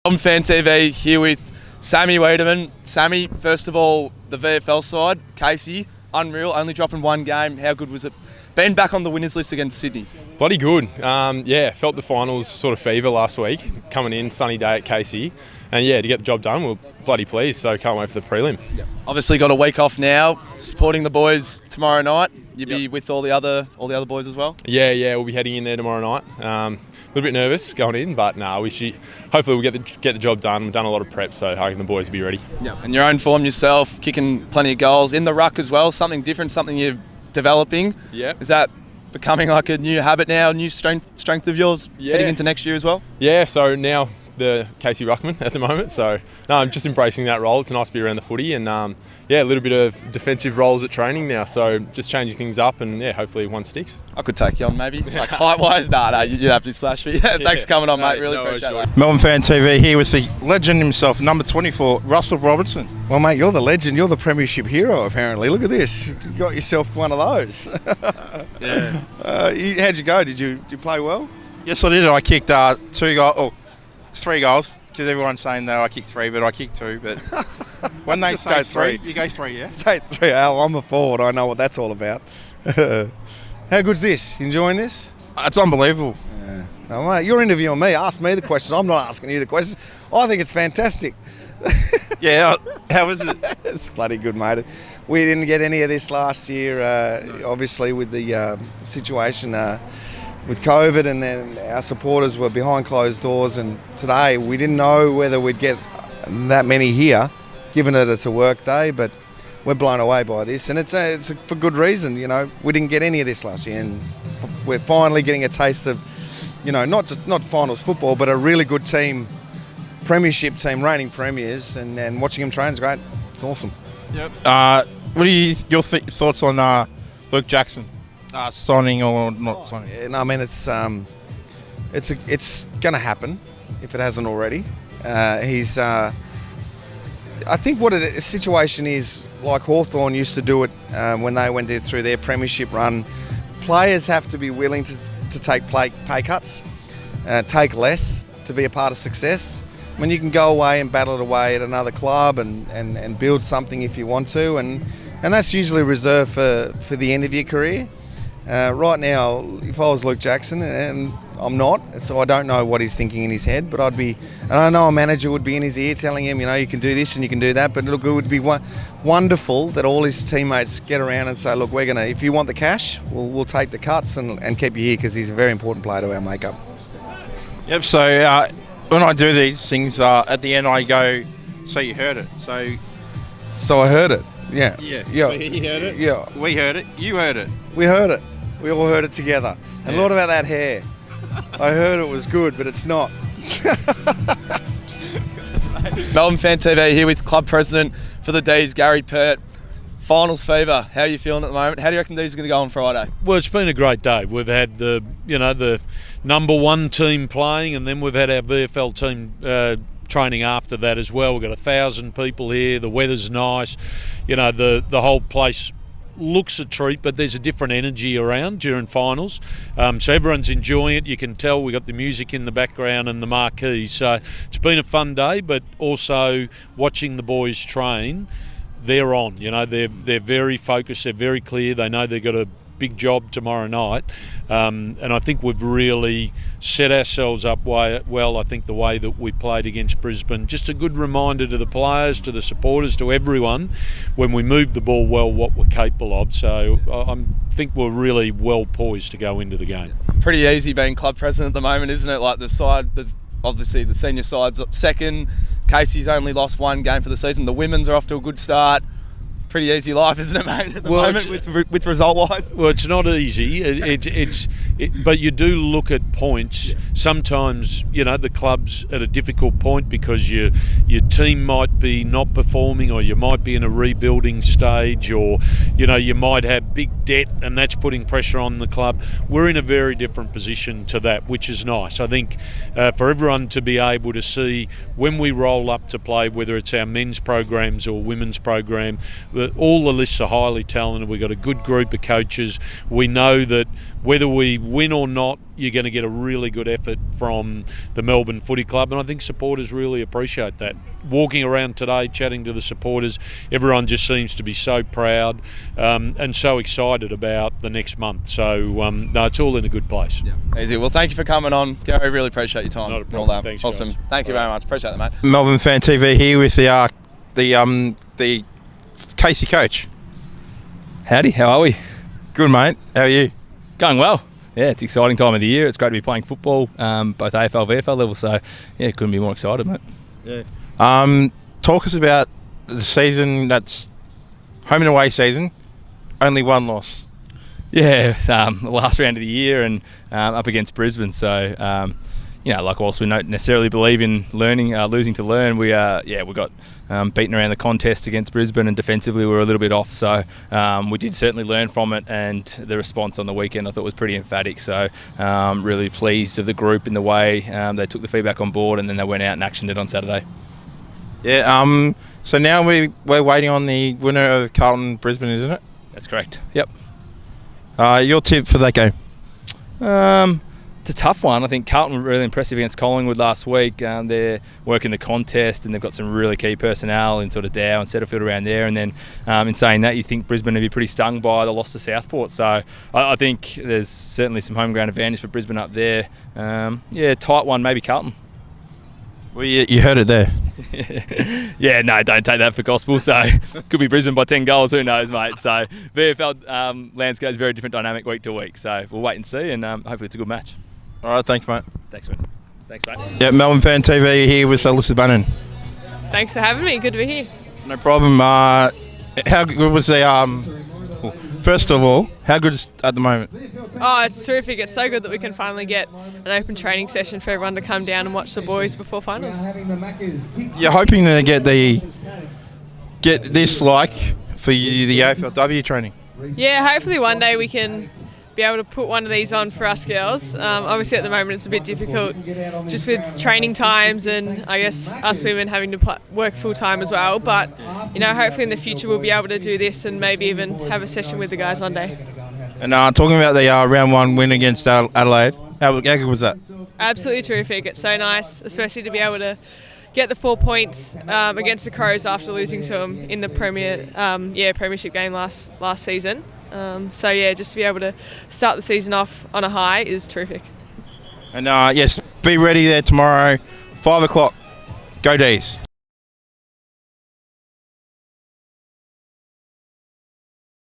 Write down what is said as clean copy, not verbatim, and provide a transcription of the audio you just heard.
I'm Fan TV here with Sammy Weideman. Sammy, first of all, the VFL side, Casey, unreal, only dropping one game. How good was it being back on the winners list against Sydney? Bloody good. Felt the finals sort of fever last week, coming in, sunny day at Casey. And to get the job done, we're bloody pleased, so can't wait for the prelim. Obviously got a week off now, supporting the boys tomorrow night. You'll be with all the other boys as well? Yeah, we'll be heading in there tomorrow night. A little bit nervous going in, but hopefully we'll get the job done. We've done a lot of prep, so I reckon the boys will be ready. Yeah. And your own form yourself, kicking plenty of goals in the ruck as well, something different, something you're developing. Yeah. Is that becoming like a new habit now, a new strength of yours heading into next year as well? Yeah, so now the Casey Ruckman at the moment, so no, I'm just embracing that role. It's nice to be around the footy, and a little bit of defensive roles at training now, so just changing things up, and hopefully one sticks. I could take you on maybe, like height-wise. No, you'd have to slash me. Thanks for coming on, mate. Really appreciate it. Melbourne Fan TV here with the legend himself, number 24, Russell Robertson. Well, mate, you're the legend. You're the premiership hero, apparently. Look at this. You got yourself one of those. Yeah. How'd you go? Did you play well? Yes, I did. I kicked 3 goals, because everyone's saying that I kicked 3, but I kicked 2. But when they say 3, you go 3, yeah? Say 3. I'm a forward. I know what that's all about. How good's this? You enjoying this? It's unbelievable. Yeah. No, mate, you're interviewing me. Ask me the question. I'm not asking you the questions. I think it's fantastic. Yeah, how is it? It's bloody good, mate. We didn't get any of this last year, obviously, with the situation with COVID, and then our supporters were behind closed doors, and today we didn't know whether we'd get that many here, given that it's a work day, but we're blown away by this, and it's for good reason. We didn't get any of this last year, and we're finally getting a taste of, not finals football, but a really good team, premiership team, reigning premiers, and watching them train is great. It's awesome. Yep. What are your thoughts on Luke Jackson? Signing or not signing? Yeah, no, I mean, it's going to happen if it hasn't already. I think what a situation is, like Hawthorn used to do it when they went through their premiership run. Players have to be willing to take pay cuts, take less to be a part of success. I mean, you can go away and battle it away at another club and build something if you want to, and that's usually reserved for the end of your career. Right now, if I was Luke Jackson, and I'm not, so I don't know what he's thinking in his head, but and I know a manager would be in his ear telling him, you can do this and you can do that, but look, it would be wonderful that all his teammates get around and say, look, if you want the cash, we'll take the cuts and keep you here, because he's a very important player to our makeup. Yep, so when I do these things, at the end I go, so you heard it. So I heard it. Yeah. Yeah. Yeah. He heard it. Yeah. We heard it. You heard it. We heard it. We all heard it together. And what about that hair? I heard it was good, but it's not. Melbourne Fan TV here with club president for the Dees, Gary Pert. Finals fever. How are you feeling at the moment? How do you reckon Dees are going to go on Friday? Well, it's been a great day. We've had the number one team playing, and then we've had our VFL team training after that as well. We've got 1,000 people here. The weather's nice. The whole place looks a treat, but there's a different energy around during finals, so everyone's enjoying it. You can tell we've got the music in the background and the marquee, so it's been a fun day. But also watching the boys train, they're on. They're very focused, they're very clear, they know they've got a big job tomorrow night, and I think we've really set ourselves up well. I think the way that we played against Brisbane, just a good reminder to the players, to the supporters, to everyone, when we move the ball well, what we're capable of. So I think we're really well poised to go into the game. Pretty easy being club president at the moment, isn't it? Like obviously the senior side's second. Casey's only lost one game for the season. The women's are off to a good start. Pretty easy life, isn't it, mate, at the moment with result-wise? Well, it's not easy. But you do look at points. Sometimes, the club's at a difficult point because your team might be not performing, or you might be in a rebuilding stage, or, you might have big debt, and that's putting pressure on the club. We're in a very different position to that, which is nice. I think for everyone to be able to see when we roll up to play, whether it's our men's programs or women's program, all the lists are highly talented. We've got a good group of coaches. We know that whether we win or not, you're going to get a really good effort from the Melbourne Footy Club, and I think supporters really appreciate that. Walking around today, chatting to the supporters, everyone just seems to be so proud and so excited about the next month. So, no, it's all in a good place. Yeah. Easy. Well, thank you for coming on, Gary. Really appreciate your time. Not a and all problem. that. Thanks, awesome. guys. Thank you very much. Appreciate it, mate. Melbourne Fan TV here with the Casey coach. Howdy, how are we? Good, mate. How are you? Going well. Yeah, it's an exciting time of the year. It's great to be playing football, both AFL, VFL level. So, yeah, couldn't be more excited, mate. Yeah. Talk us about the season. That's home and away season. Only one loss. Yeah, it's, the last round of the year and up against Brisbane. So, like whilst we don't necessarily believe in losing to learn, we got beaten around the contest against Brisbane, and defensively we were a little bit off. So we did certainly learn from it, and the response on the weekend I thought was pretty emphatic. So really pleased of the group in the way they took the feedback on board, and then they went out and actioned it on Saturday. Yeah. So now we're waiting on the winner of Carlton Brisbane, isn't it? That's correct. Yep. Your tip for that game? It's a tough one. I think Carlton were really impressive against Collingwood last week. They're working the contest, and they've got some really key personnel in sort of Dow and Setterfield around there. And then in saying that, you think Brisbane would be pretty stung by the loss to Southport. So I think there's certainly some home ground advantage for Brisbane up there. Tight one, maybe Carlton. Well, you heard it there. Yeah, no, don't take that for gospel. So could be Brisbane by 10 goals, who knows, mate. So VFL landscape is very different dynamic week to week. So we'll wait and see, and hopefully it's a good match. All right, thanks, mate. Thanks, mate. Yeah, Melbourne Fan TV here with Alyssa Bannon. Thanks for having me. Good to be here. No problem. How good was the... First of all, how good is it at the moment? Oh, it's terrific. It's so good that we can finally get an open training session for everyone to come down and watch the boys before finals. You're hoping to get this like for the AFLW training? Yeah, hopefully one day we can be able to put one of these on for us girls. Obviously at the moment it's a bit difficult just with training times, and I guess us women having to work full time as well, but hopefully in the future we'll be able to do this and maybe even have a session with the guys one day. And talking about the round one win against Adelaide, how good was that? Absolutely terrific. It's so nice, especially to be able to get the 4 points against the Crows after losing to them in the premiership game last season. Just to be able to start the season off on a high is terrific. And yes, be ready there tomorrow, 5 o'clock. Go Dees.